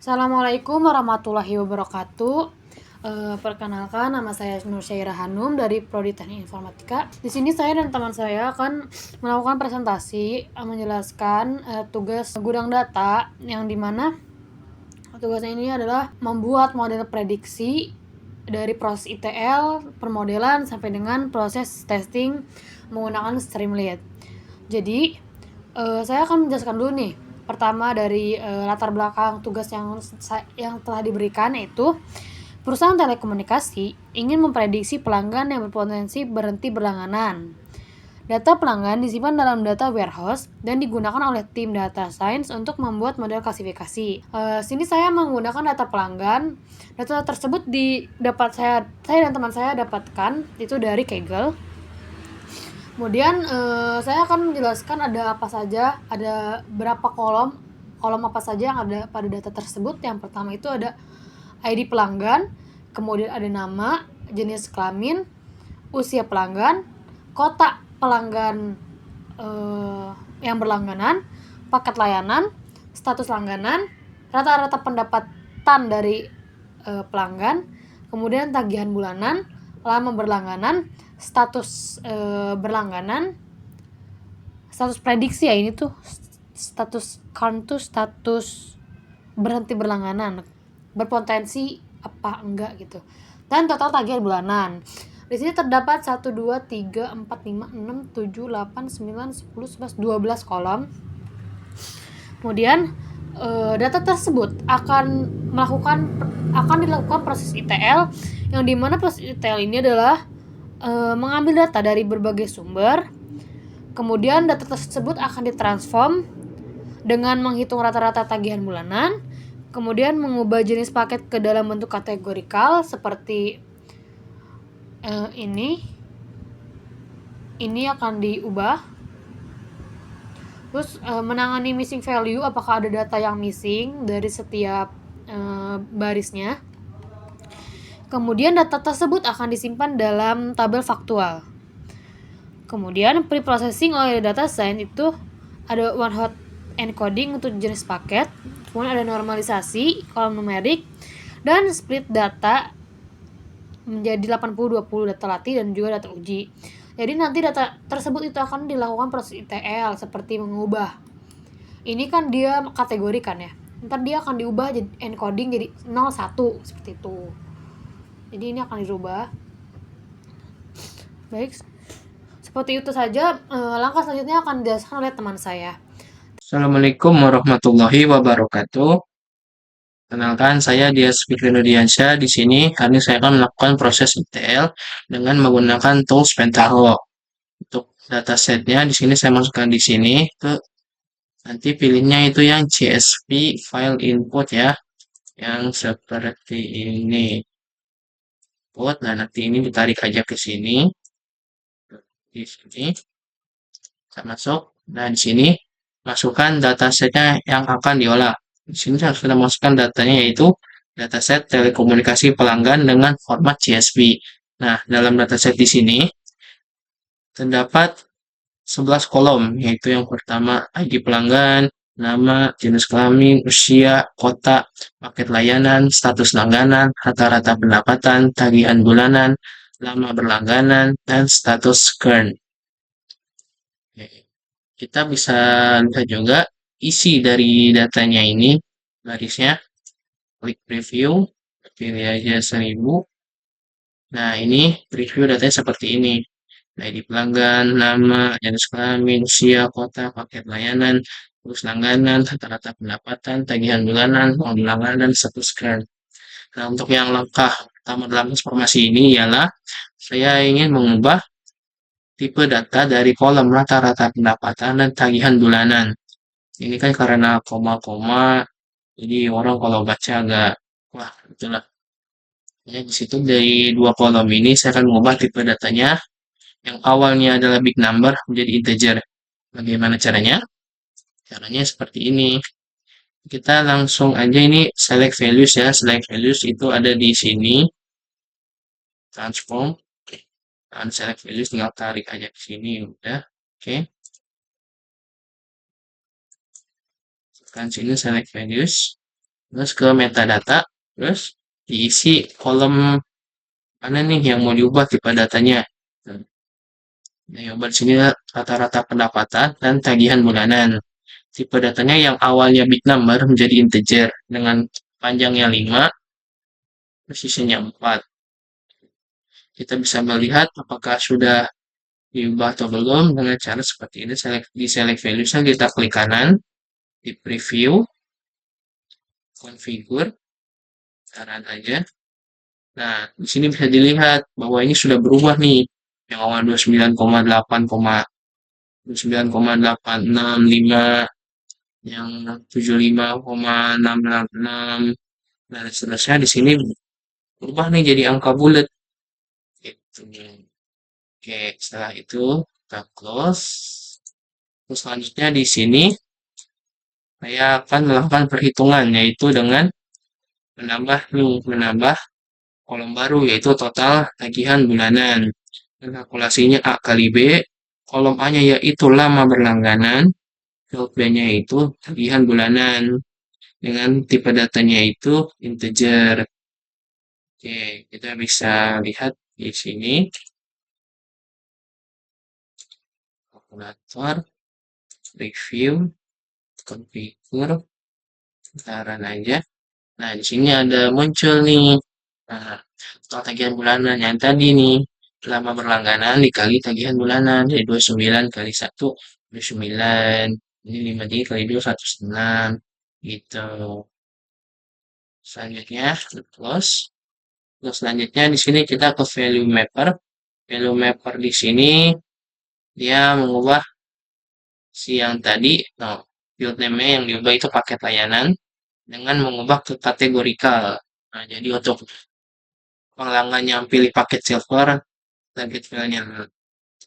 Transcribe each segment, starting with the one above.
Assalamualaikum warahmatullahi wabarakatuh. Perkenalkan, nama saya Nur Syairah Hanum dari Prodi Teknik Informatika. Di sini saya dan teman saya akan melakukan presentasi menjelaskan tugas gudang data, yang dimana tugasnya ini adalah membuat model prediksi dari proses ETL, permodelan, sampai dengan proses testing menggunakan Streamlit. Jadi, saya akan menjelaskan dulu nih. Pertama dari latar belakang tugas yang telah diberikan, yaitu perusahaan telekomunikasi ingin memprediksi pelanggan yang berpotensi berhenti berlangganan. Data pelanggan disimpan dalam data warehouse dan digunakan oleh tim data science untuk membuat model klasifikasi. Sini saya menggunakan data pelanggan. Data tersebut saya dan teman saya dapatkan itu dari Kaggle. Kemudian saya akan menjelaskan ada apa saja, ada berapa kolom apa saja yang ada pada data tersebut. Yang pertama itu ada ID pelanggan, kemudian ada nama, jenis kelamin, usia pelanggan, kota pelanggan yang berlangganan, paket layanan, status langganan, rata-rata pendapatan dari pelanggan, kemudian tagihan bulanan, lama berlangganan, status berlangganan, status prediksi ya, ini tuh status count tuh status berhenti berlangganan, berpotensi apa enggak gitu, dan total tagihan bulanan. Di sini terdapat 1, 2, 3, 4, 5, 6, 7, 8, 9, 10, 11, 12 kolom. Kemudian data tersebut akan dilakukan proses ETL, yang dimana proses ETL ini adalah mengambil data dari berbagai sumber. Kemudian data tersebut akan ditransform dengan menghitung rata-rata tagihan bulanan, kemudian mengubah jenis paket ke dalam bentuk kategorikal seperti ini akan diubah. Terus menangani missing value, apakah ada data yang missing dari setiap barisnya. Kemudian data tersebut akan disimpan dalam tabel faktual. Kemudian pre-processing oleh data science itu ada one hot encoding untuk jenis paket, kemudian ada normalisasi kolom numerik, dan split data menjadi 80-20 data latih dan juga data uji. Jadi nanti data tersebut itu akan dilakukan proses ETL seperti mengubah. Ini kan dia kategorikan ya. Ntar dia akan diubah jadi encoding jadi 01 seperti itu. Jadi ini akan dirubah. Baik, seperti itu saja. Langkah selanjutnya akan dijelaskan oleh teman saya. Assalamualaikum warahmatullahi wabarakatuh. Kenalkan, saya Dias Fikri Nudiansyah. Di sini, hari ini saya akan melakukan proses ETL dengan menggunakan tools Pentaho. Untuk datasetnya, di sini saya masukkan di sini. Nanti pilihnya itu yang CSV file input ya, yang seperti ini. Input, nah nanti ini ditarik aja ke sini. Di sini, saya masuk. Nah, di sini masukkan datasetnya yang akan diolah. Di sini saya sudah masukkan datanya, yaitu dataset telekomunikasi pelanggan dengan format CSV. Nah, dalam dataset di sini terdapat 11 kolom, yaitu yang pertama ID pelanggan, nama, jenis kelamin, usia, kota, paket layanan, status langganan, rata-rata pendapatan, tagihan bulanan, lama berlangganan, dan status current. Kita bisa lihat juga isi dari datanya ini, barisnya. Klik preview, pilih aja 1000. Nah, ini preview datanya seperti ini. ID pelanggan, nama, jenis kelamin, usia, kota, paket layanan, terus langganan, rata-rata pendapatan, tagihan bulanan, uang langganan, status current. Nah, untuk yang langkah pertama dalam transformasi ini ialah saya ingin mengubah tipe data dari kolom rata-rata pendapatan dan tagihan bulanan. Ini kan karena koma-koma, jadi orang kalau baca agak, wah, itulah. Ya, di situ dari dua kolom ini saya akan mengubah tipe datanya yang awalnya adalah big number menjadi integer. Bagaimana caranya? Caranya seperti ini. Kita langsung aja ini select values ya. Select values itu ada di sini. Transform. Dan select values tinggal tarik aja ke sini. Udah. Oke. Tekan sini select values. terus ke metadata, terus diisi kolom mana nih yang mau diubah tipe datanya. Nah, yang di sini rata-rata pendapatan dan tagihan bulanan. Tipe datanya yang awalnya big number menjadi integer dengan panjangnya 5, sisinya 4. Kita bisa melihat apakah sudah diubah atau belum dengan cara seperti ini. Di select values kita klik kanan, di preview, configure, kanan aja. Nah, di sini bisa dilihat bahwa ini sudah berubah nih. Yang awal 29,865, yang 75,666, dan seterusnya di sini berubah nih jadi angka bulat. Gitu. Oke, setelah itu kita close. Terus selanjutnya di sini saya akan melakukan perhitungan yaitu dengan menambah kolom baru yaitu total tagihan bulanan. Dan kalkulasinya A kali B, kolom A-nya yaitu lama berlangganan, field B-nya itu tagihan bulanan dengan tipe datanya itu integer. Oke, kita bisa lihat di sini kalkulator, review, configure, bentaran aja. Nah, di sini ada muncul nih. Nah, total tagihan bulanan yang tadi nih, lama berlangganan dikali tagihan bulanan. Jadi 29 kali 1, 29. Ini 53 kali 2, 1,9. Gitu. Selanjutnya, close. Terus selanjutnya di sini kita ke value mapper. Value mapper di sini dia mengubah si yang tadi, no, field name-nya yang diubah itu paket layanan dengan mengubah ke kategorikal. Nah, jadi untuk pelanggan yang pilih paket silver, target value-nya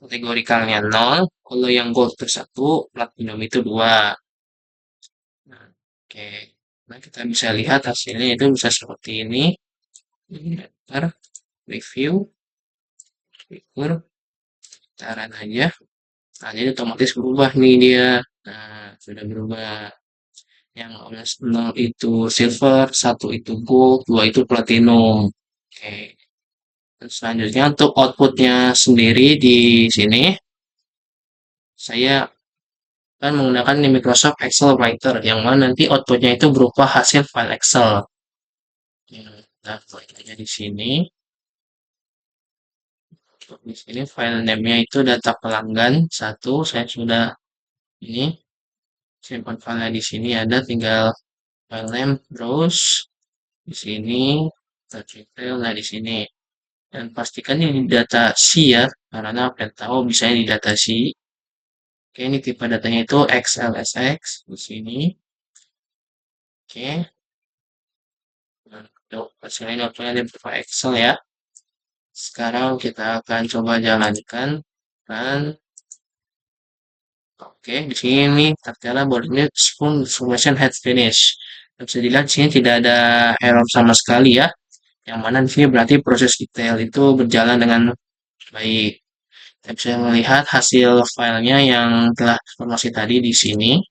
kategorikalnya 0, kalau yang gold itu 1, platinum itu 2. Nah, oke. Nah, kita bisa lihat hasilnya itu bisa seperti ini. Ntar, review, figur, taran aja. Nah, jadi otomatis berubah nih dia. Nah, sudah berubah. Yang 0 itu silver, 1 itu gold, 2 itu platinum. Oke. Terus selanjutnya untuk outputnya sendiri di sini, saya kan menggunakan di Microsoft Excel Writer yang mana nanti outputnya itu berupa hasil file Excel. Nah, klik aja di sini. Di sini file name-nya itu data pelanggan satu. Saya sudah ini simpan file di sini ada tinggal file name browse di sini detail. Nah di sini dan pastikan ini data C ya karena apa tahu bisa di data C. Oke, ini tipe datanya itu XLSX di sini. Oke. Nah, hasilnya outputnya di berupa Excel ya. Sekarang kita akan coba jalankan dan oke di sini tertera bordernya spoon information head finish. Dan bisa dilihat di sini tidak ada error sama sekali ya. Yang mana di sini berarti proses detail itu berjalan dengan baik. Kita bisa melihat hasil filenya yang telah informasi tadi di sini.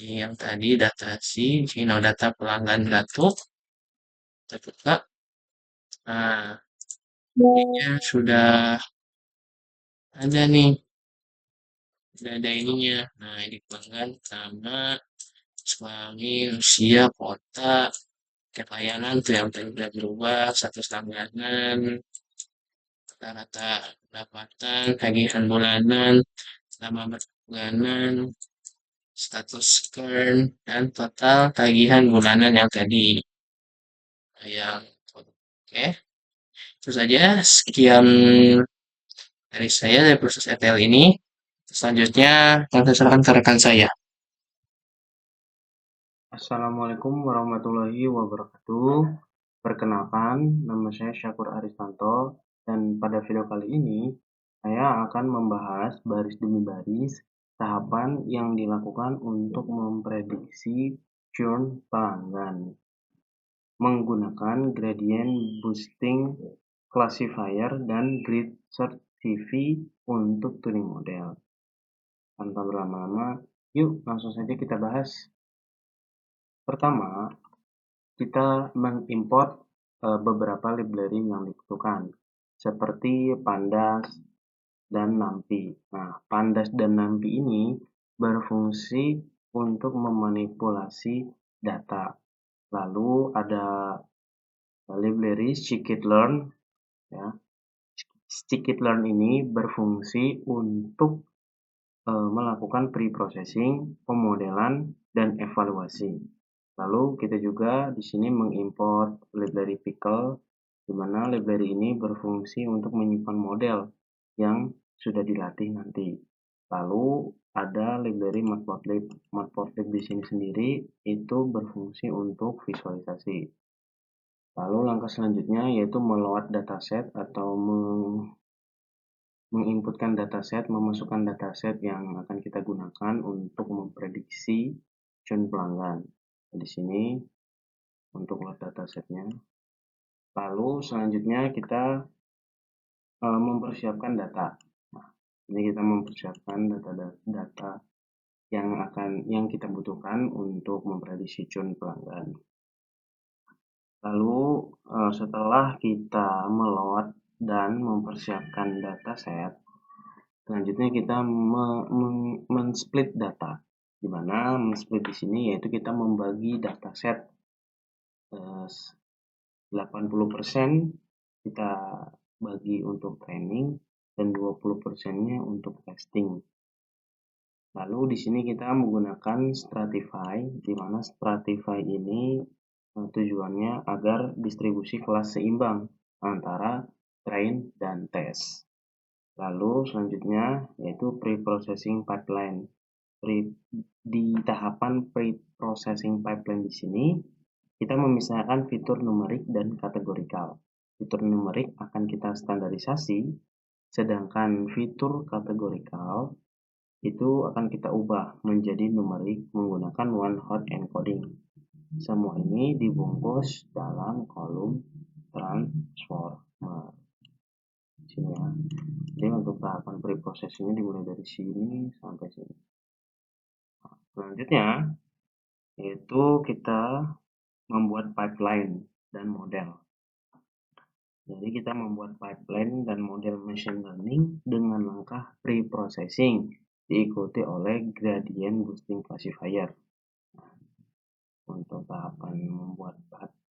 Yang tadi data si, sini data pelanggan datuk. Kita buka. Nah, ini sudah ada nih. Sudah ada ininya. Nah, ini pelanggan sama suami, usia, kota, layanan tuh yang sudah berubah, status langganan, rata-rata pendapatan, tagihan bulanan, selama bulanan, status current, dan total tagihan bulanan yang tadi. Yang oke, itu saja. Sekian dari saya dari proses ETL ini. Selanjutnya, akan saya serahkan ke rekan saya. Assalamualaikum warahmatullahi wabarakatuh. Perkenalkan, nama saya Syakur Aristanto dan pada video kali ini saya akan membahas baris demi baris tahapan yang dilakukan untuk memprediksi churn pelanggan menggunakan gradient boosting classifier dan grid search CV untuk tuning model. Tanpa berlama-lama, yuk langsung saja kita bahas. Pertama, kita mengimport beberapa library yang dibutuhkan, seperti Pandas dan NumPy. Nah, Pandas dan NumPy ini berfungsi untuk memanipulasi data. Lalu ada library scikit-learn, ya. Scikit-learn ini berfungsi untuk melakukan pre-processing, pemodelan, dan evaluasi. Lalu kita juga di sini mengimport library Pickle, di mana library ini berfungsi untuk menyimpan model yang sudah dilatih nanti. Lalu ada library Matplotlib. Matplotlib di sini sendiri itu berfungsi untuk visualisasi. Lalu langkah selanjutnya yaitu meload dataset atau menginputkan dataset, memasukkan dataset yang akan kita gunakan untuk memprediksi churn pelanggan. Di sini untuk load datasetnya. Lalu selanjutnya kita mempersiapkan data. Nah, ini kita mempersiapkan data yang kita butuhkan untuk memprediksi churn pelanggan. Lalu setelah kita meload dan mempersiapkan dataset, selanjutnya kita men-split data. Di mana men-split di sini yaitu kita membagi dataset 80% kita bagi untuk training dan 20%-nya untuk testing. Lalu di sini kita menggunakan Stratify, di mana Stratify ini tujuannya agar distribusi kelas seimbang antara train dan test. Lalu selanjutnya yaitu pre-processing pipeline. Di tahapan pre-processing pipeline di sini kita memisahkan fitur numerik dan kategorikal. Fitur numerik akan kita standarisasi, sedangkan fitur kategorikal itu akan kita ubah menjadi numerik menggunakan one hot encoding. Semua ini dibungkus dalam kolom transformer. Sini ya. Jadi untuk tahapan preprocessingnya dimulai dari sini sampai sini. Selanjutnya yaitu kita membuat pipeline dan model. Jadi kita membuat pipeline dan model machine learning dengan langkah pre-processing diikuti oleh gradient boosting classifier. Untuk tahapan membuat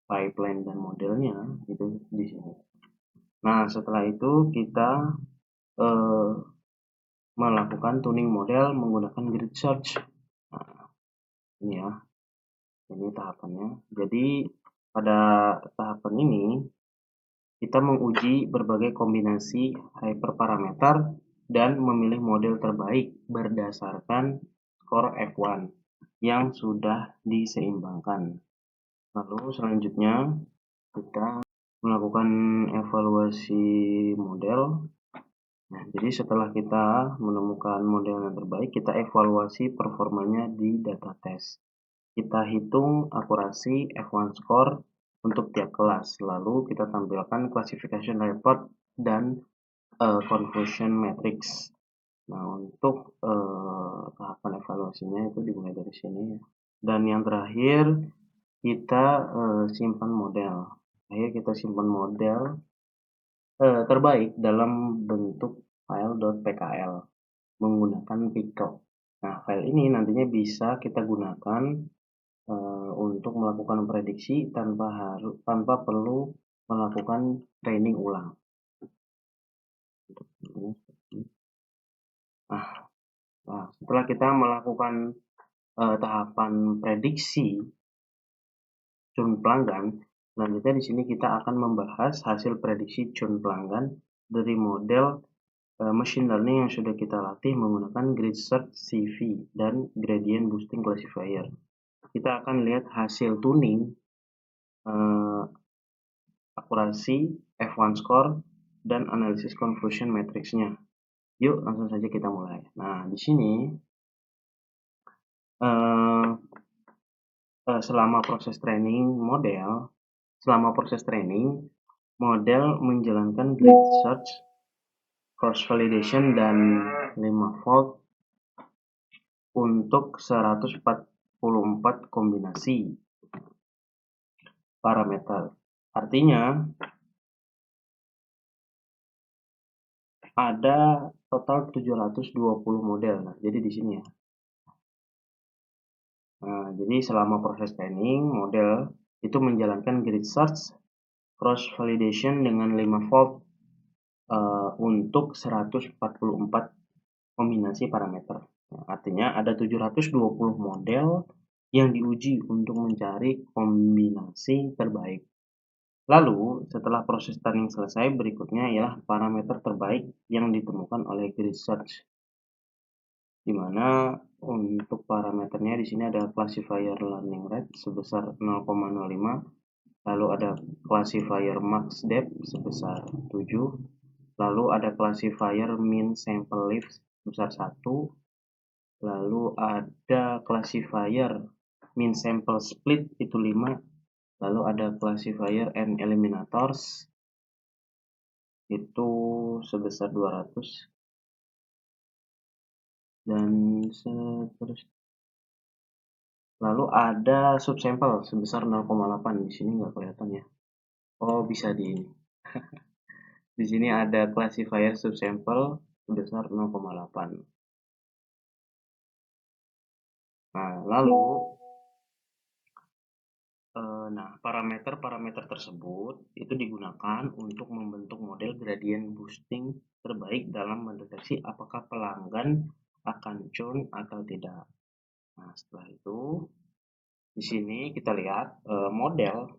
pipeline dan modelnya itu di sini. Nah, setelah itu kita melakukan tuning model menggunakan grid search. Nah, ini ya. Ini tahapannya. Jadi pada tahapan ini kita menguji berbagai kombinasi hyperparameter dan memilih model terbaik berdasarkan skor F1 yang sudah diseimbangkan. Lalu selanjutnya kita melakukan evaluasi model. Nah, jadi setelah kita menemukan model yang terbaik, kita evaluasi performanya di data test. Kita hitung akurasi F1 score untuk tiap kelas. Lalu kita tampilkan classification report dan confusion matrix. Nah, untuk tahapan evaluasinya itu dimulai dari sini. Dan yang terakhir kita simpan model. Akhir kita simpan model terbaik dalam bentuk file.pkl menggunakan Pickle. Nah, file ini nantinya bisa kita gunakan untuk melakukan prediksi tanpa perlu melakukan training ulang. Nah, setelah kita melakukan tahapan prediksi churn pelanggan, selanjutnya di sini kita akan membahas hasil prediksi churn pelanggan dari model machine learning yang sudah kita latih menggunakan grid search CV dan gradient boosting classifier. Kita akan lihat hasil tuning akurasi F1 score dan analisis confusion matrixnya. Yuk langsung saja kita mulai. Nah, di sini selama proses training model menjalankan grid search, cross validation dan 5-fold untuk 144 kombinasi parameter. Artinya ada total 720 model. Nah, jadi di sini ya. Nah, jadi selama proses training, model itu menjalankan grid search, cross validation dengan 5 fold untuk 144 kombinasi parameter. Nah, artinya ada 720 model yang diuji untuk mencari kombinasi terbaik. Lalu, setelah proses training selesai, berikutnya ialah parameter terbaik yang ditemukan oleh grid search. Di mana untuk parameternya di sini ada classifier learning rate sebesar 0,05, lalu ada classifier max depth sebesar 7, lalu ada classifier mean sample lift sebesar 1, lalu ada classifier mean sample split itu 5, lalu ada classifier and eliminators itu sebesar 200, dan seterusnya. Lalu ada subsample sebesar 0,8, di sini nggak kelihatan ya. Oh, bisa di ini. Di sini ada classifier subsample sebesar 0,8. Nah, lalu parameter-parameter tersebut itu digunakan untuk membentuk model gradient boosting terbaik dalam mendeteksi apakah pelanggan akan churn atau tidak. Nah, setelah itu di sini kita lihat model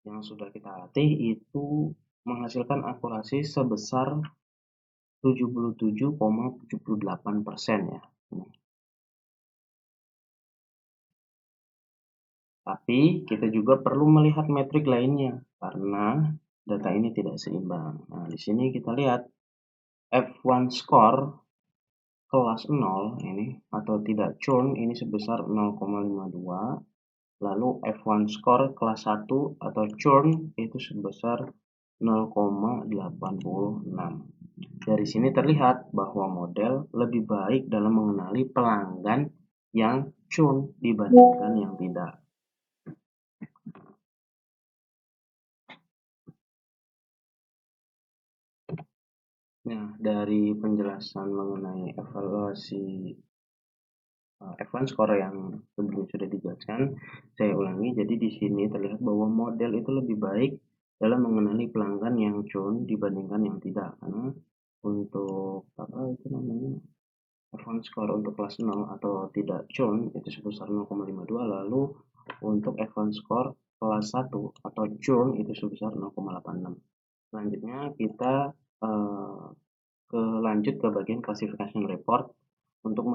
yang sudah kita latih itu menghasilkan akurasi sebesar 77,78% ya. Tapi kita juga perlu melihat metrik lainnya karena data ini tidak seimbang. Nah, di sini kita lihat F1 score kelas 0 ini atau tidak churn ini sebesar 0,52. Lalu F1 score kelas 1 atau churn itu sebesar 0,86. Dari sini terlihat bahwa model lebih baik dalam mengenali pelanggan yang churn dibandingkan yang tidak. Nah, dari penjelasan mengenai evaluasi F1 score yang sebelumnya sudah dijelaskan, saya ulangi. Jadi di sini terlihat bahwa model itu lebih baik dalam mengenali pelanggan yang churn dibandingkan yang tidak. Karena untuk F1 score untuk kelas 0 atau tidak churn itu sebesar 0,52, lalu untuk F1 score kelas 1 atau churn itu sebesar 0,86. Selanjutnya kita lanjut ke bagian classification report untuk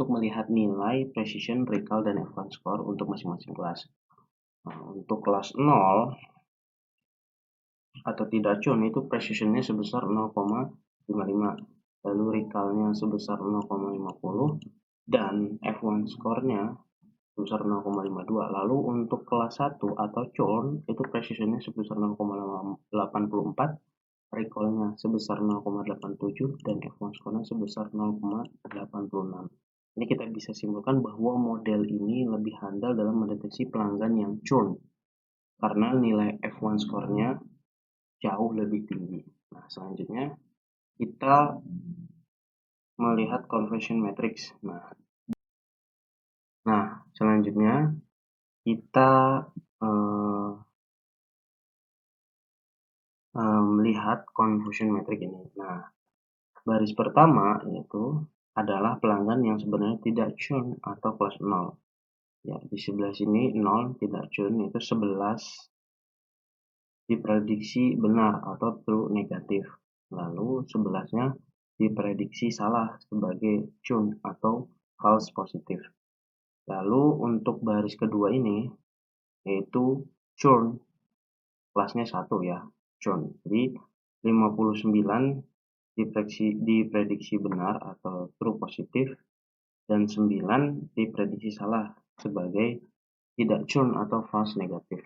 melihat nilai precision, recall, dan F1 score untuk masing-masing kelas. Nah, untuk kelas 0 atau tidak churn itu precisionnya sebesar 0,55, lalu recallnya sebesar 0,50, dan F1 score-nya sebesar 0,52. Lalu untuk kelas 1 atau churn itu precisionnya sebesar 0,84, recall-nya sebesar 0,87, dan F1 score-nya sebesar 0,86. Ini kita bisa simpulkan bahwa model ini lebih handal dalam mendeteksi pelanggan yang churn karena nilai F1 score-nya jauh lebih tinggi. Nah, selanjutnya kita melihat conversion matrix. Nah, selanjutnya kita melihat conversion matrix ini. Nah, baris pertama yaitu adalah pelanggan yang sebenarnya tidak churn atau kelas 0. Ya, di sebelah sini 0 tidak churn itu 11 diprediksi benar atau true negatif. Lalu 11-nya diprediksi salah sebagai churn atau false positif. Lalu untuk baris kedua ini yaitu churn, kelasnya 1 ya, churn. Jadi 59 diprediksi benar atau true positif, dan 9 diprediksi salah sebagai tidak churn atau false negatif.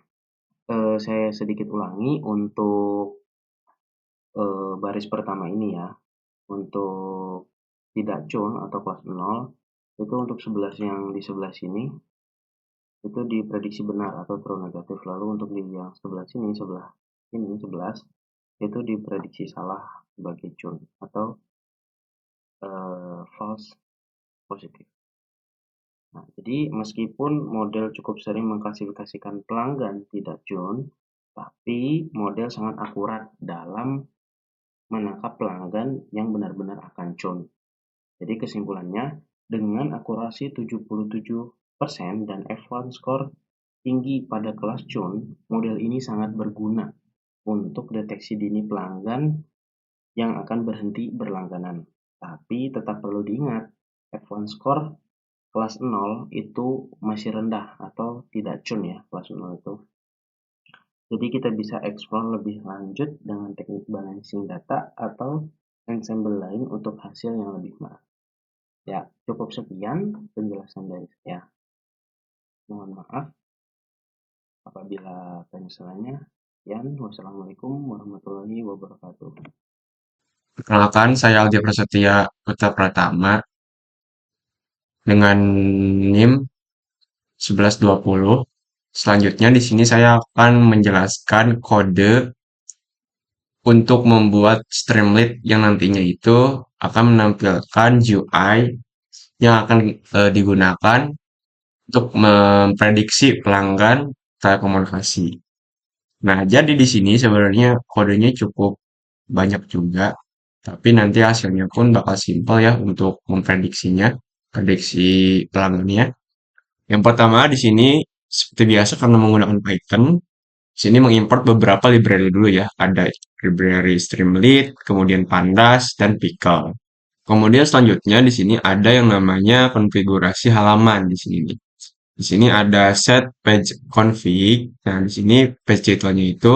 Saya sedikit ulangi untuk baris pertama ini ya. Untuk tidak churn atau kelas 0 itu untuk 11 yang di sebelah sini itu diprediksi benar atau true negatif. Lalu untuk di yang sebelah sini, 11, itu diprediksi salah sebagai June atau false positif. Nah, jadi meskipun model cukup sering mengklasifikasikan pelanggan tidak June, tapi model sangat akurat dalam menangkap pelanggan yang benar-benar akan June. Jadi kesimpulannya, dengan akurasi 77% dan F1 score tinggi pada kelas June, model ini sangat berguna untuk deteksi dini pelanggan yang akan berhenti berlangganan. Tapi tetap perlu diingat, F1 score kelas 0 itu masih rendah atau tidak June ya, kelas 0 itu. Jadi kita bisa explore lebih lanjut dengan teknik balancing data atau ensemble lain untuk hasil yang lebih merata. Ya, cukup sekian penjelasan dari saya. Mohon maaf apabila tanya salahnya. Wassalamualaikum warahmatullahi wabarakatuh. Perkenalkan, saya Aldi Prasetya Putra Pratama dengan NIM 1120. Selanjutnya di sini saya akan menjelaskan kode untuk membuat Streamlit yang nantinya itu akan menampilkan UI yang akan digunakan untuk memprediksi pelanggan telekomunikasi. Nah, jadi di sini sebenarnya kodenya cukup banyak juga, tapi nanti hasilnya pun bakal simpel ya untuk memprediksinya, prediksi pelanggannya. Yang pertama di sini seperti biasa karena menggunakan Python, di sini mengimport beberapa library dulu ya. Ada library Streamlit, kemudian Pandas dan Pickle. Kemudian selanjutnya di sini ada yang namanya konfigurasi halaman di sini. Di sini ada set page config. Nah, di sini page title-nya itu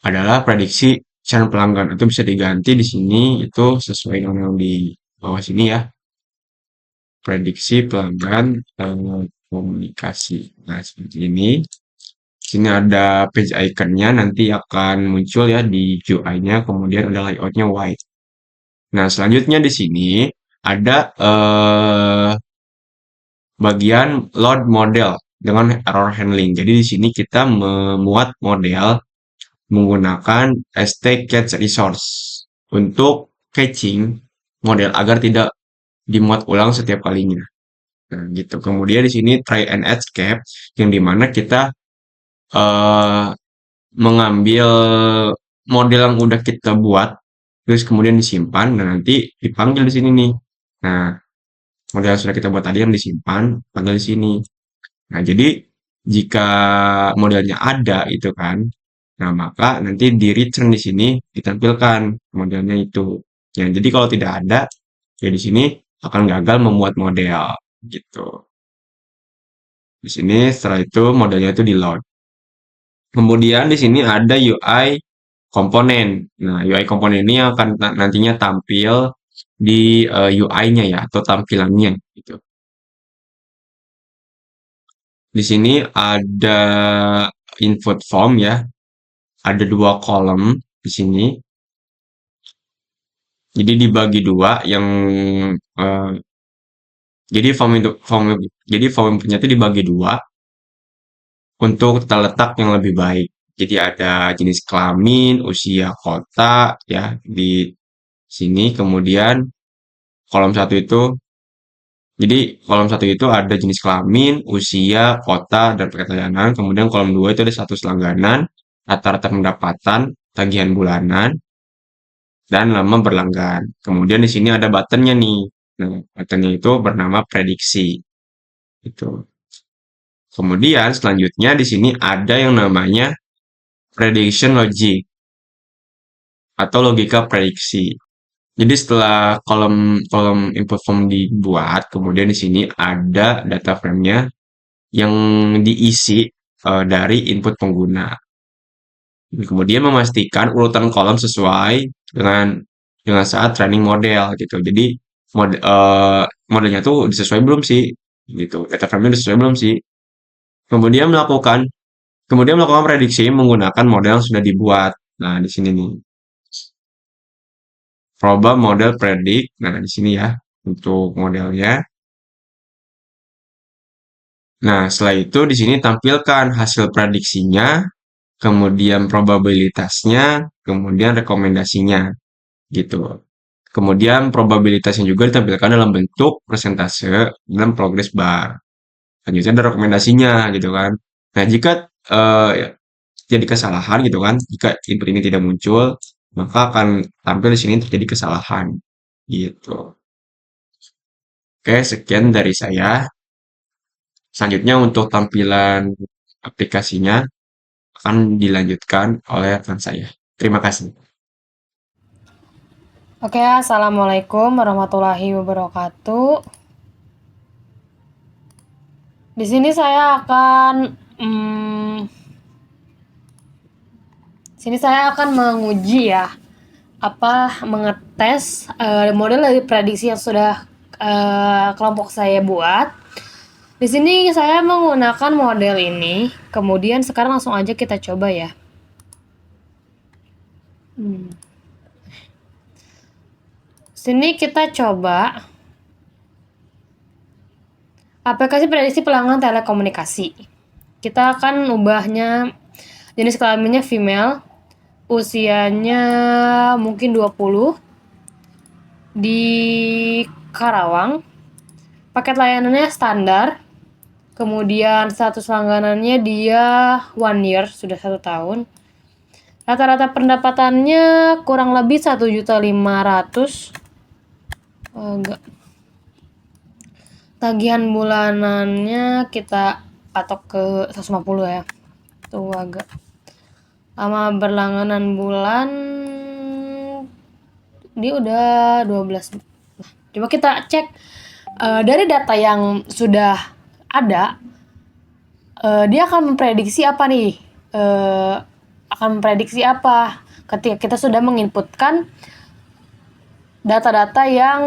adalah prediksi channel pelanggan. Itu bisa diganti di sini itu sesuai dengan yang di bawah sini ya. Prediksi pelanggan komunikasi. Nah, seperti ini. Di sini ada page icon-nya nanti akan muncul ya di UI-nya, kemudian ada layout-nya white. Nah, selanjutnya di sini ada bagian load model dengan error handling. Jadi di sini kita memuat model menggunakan stcatch resource untuk catching model agar tidak dimuat ulang setiap kalinya. Nah, gitu. Kemudian di sini try and escape yang dimana kita eh, mengambil model yang udah kita buat terus kemudian disimpan dan nanti dipanggil di sini nih. Nah, model yang sudah kita buat tadi yang disimpan, panggil di sini. Nah, jadi jika modelnya ada itu kan, nah maka nanti di return di sini ditampilkan modelnya itu. Ya, jadi kalau tidak ada, ya di sini akan gagal memuat model gitu. Di sini setelah itu modelnya itu di load. Kemudian di sini ada UI komponen. Nah, UI komponen ini akan nantinya tampil di UI-nya ya atau tampilannya gitu. Di sini ada input form ya. Ada dua kolom di sini. Jadi dibagi dua yang eh, jadi form inputnya itu dibagi dua untuk tata letak yang lebih baik. Jadi ada jenis kelamin, usia, kota ya di sini. Kemudian kolom satu itu jadi kolom satu itu ada jenis kelamin, usia, kota, dan perjalanan. Kemudian kolom dua itu ada status langganan, rata-rata pendapatan, tagihan bulanan, dan lama berlanggan. Kemudian di sini ada buttonnya nih. Nah, buttonnya itu bernama prediksi. Itu. Kemudian selanjutnya di sini ada yang namanya prediction logic atau logika prediksi. Jadi setelah kolom kolom input form dibuat, kemudian di sini ada data frame-nya yang diisi dari input pengguna. Kemudian memastikan urutan kolom sesuai dengan saat training model gitu. Jadi modelnya tuh sesuai belum sih gitu. Data frame-nya sesuai belum sih. Kemudian melakukan prediksi menggunakan model yang sudah dibuat. Nah, di sini nih. Proba model predict. Nah, di sini ya untuk modelnya. Nah, setelah itu di sini tampilkan hasil prediksinya, kemudian probabilitasnya, kemudian rekomendasinya, gitu. Kemudian probabilitasnya juga ditampilkan dalam bentuk persentase dan progress bar. Selanjutnya ada rekomendasinya, gitu kan. Nah, jika ya, jadi kesalahan gitu kan, jika input ini tidak muncul, maka akan tampil di sini terjadi kesalahan, gitu. Oke, sekian dari saya. Selanjutnya untuk tampilan aplikasinya akan dilanjutkan oleh rekan saya. Terima kasih. Oke, assalamualaikum warahmatullahi wabarakatuh. Di sini saya akan menguji ya, mengetes model dari prediksi yang sudah kelompok saya buat. Di sini saya menggunakan model ini, kemudian sekarang langsung aja kita coba ya. Sini kita coba aplikasi prediksi pelanggan telekomunikasi. Kita akan ubahnya jenis kelaminnya female, usianya mungkin 20, di Karawang, paket layanannya standar, kemudian status langganannya dia 1 year, sudah 1 tahun. Rata-rata pendapatannya kurang lebih 1.500.000. Enggak. Tagihan bulanannya kita patok ke 150 ya. Tuh agak. Lama berlangganan bulan dia udah 12. Nah, coba kita cek dari data yang sudah ada, dia akan memprediksi apa nih? Ketika kita sudah menginputkan data-data yang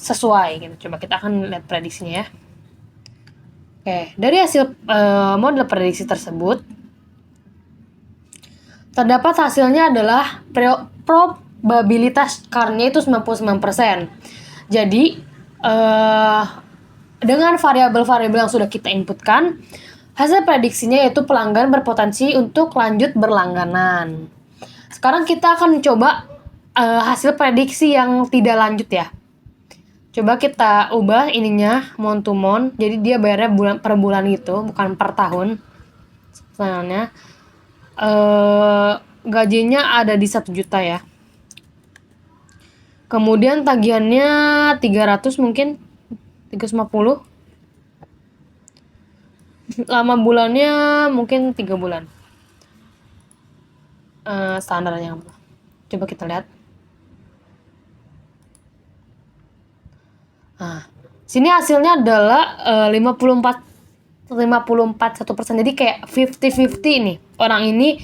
sesuai gitu. Coba kita akan lihat prediksinya ya. Oke, dari hasil model prediksi tersebut terdapat hasilnya adalah probabilitas CAR-nya itu 99%. Jadi dengan variabel-variabel yang sudah kita inputkan, hasil prediksinya yaitu pelanggan berpotensi untuk lanjut berlangganan. Sekarang kita akan coba hasil prediksi yang tidak lanjut ya. Coba kita ubah ininya month to month, jadi dia bayarnya per bulan gitu, bukan per tahun. Sebenarnya gajinya ada di 1 juta ya. Kemudian tagihannya 300 mungkin 350. Lama bulannya mungkin 3 bulan. Standarnya. Coba kita lihat. Nah, sini hasilnya adalah 54,1%. Jadi kayak 50-50 nih. Orang ini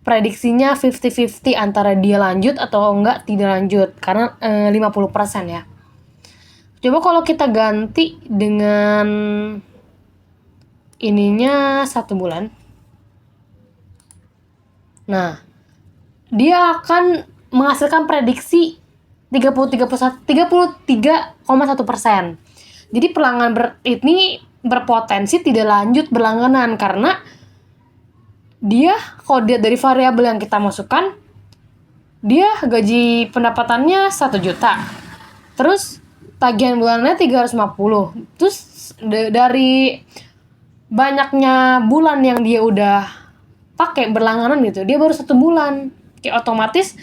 prediksinya 50-50 antara dia lanjut atau enggak tidak lanjut. Karena 50% ya. Coba kalau kita ganti dengan ininya 1 bulan. Nah, dia akan menghasilkan prediksi 33,1%. Jadi pelanggan ini berpotensi tidak lanjut berlangganan karena dia kalau dia dari variabel yang kita masukkan, dia gaji pendapatannya 1 juta. Terus tagihan bulannya 350. Terus dari banyaknya bulan yang dia udah pakai berlangganan gitu, dia baru 1 bulan. Kayak otomatis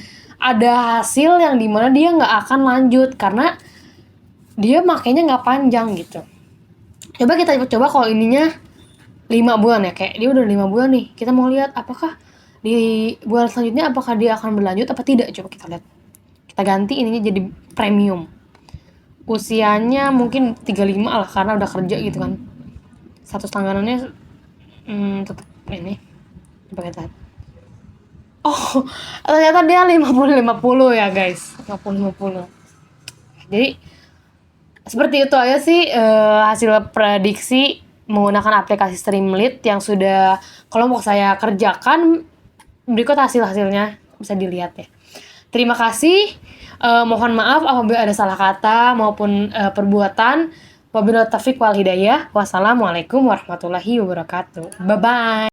ada hasil yang dimana dia nggak akan lanjut karena dia makainya nggak panjang gitu. Coba kita coba kalau ininya 5 bulan ya, kayak dia udah 5 bulan nih, kita mau lihat apakah di bulan selanjutnya apakah dia akan berlanjut apa tidak. Coba kita lihat, kita ganti ininya jadi premium, usianya mungkin 35 lah karena udah kerja gitu kan. Status langganannya tetap ini. Coba kita lihat. Oh, ternyata dia 50-50 ya guys. 50-50. Jadi seperti itu aja sih hasil prediksi menggunakan aplikasi Streamlit yang sudah kelompok saya kerjakan. Berikut hasil-hasilnya, bisa dilihat ya. Terima kasih. Mohon maaf apabila ada salah kata maupun perbuatan. Wabillahi taufiq wal hidayah. Wassalamualaikum warahmatullahi wabarakatuh. Bye bye.